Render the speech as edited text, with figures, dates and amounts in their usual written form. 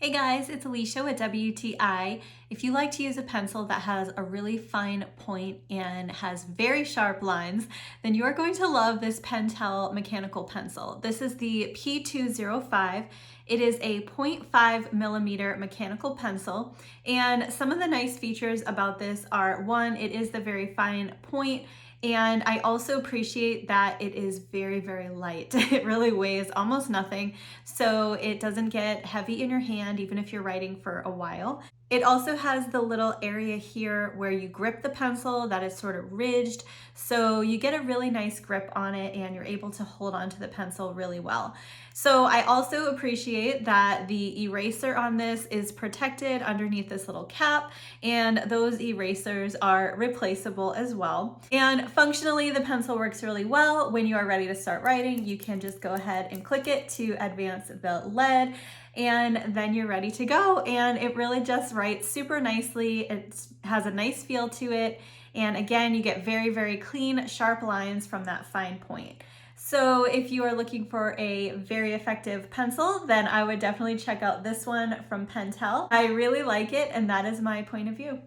Hey guys, it's Alicia with WTI. If you like to use a pencil that has a really fine point and has very sharp lines, then you're going to love this Pentel mechanical pencil. This is the P205. It is a 0.5 millimeter mechanical pencil, and some of the nice features about this are, one, it is the very fine point. And I also appreciate that it is very, very light. It really weighs almost nothing, so it doesn't get heavy in your hand even if you're writing for a while. It also has the little area here where you grip the pencil that is sort of ridged, so you get a really nice grip on it and you're able to hold onto the pencil really well. So I also appreciate that the eraser on this is protected underneath this little cap, and those erasers are replaceable as well. And functionally, the pencil works really well. When you are ready to start writing, you can just go ahead and click it to advance the lead, and then you're ready to go. And it really just writes super nicely. It has a nice feel to it. And again, you get very, very clean, sharp lines from that fine point. So if you are looking for a very effective pencil, then I would definitely check out this one from Pentel. I really like it, and that is my point of view.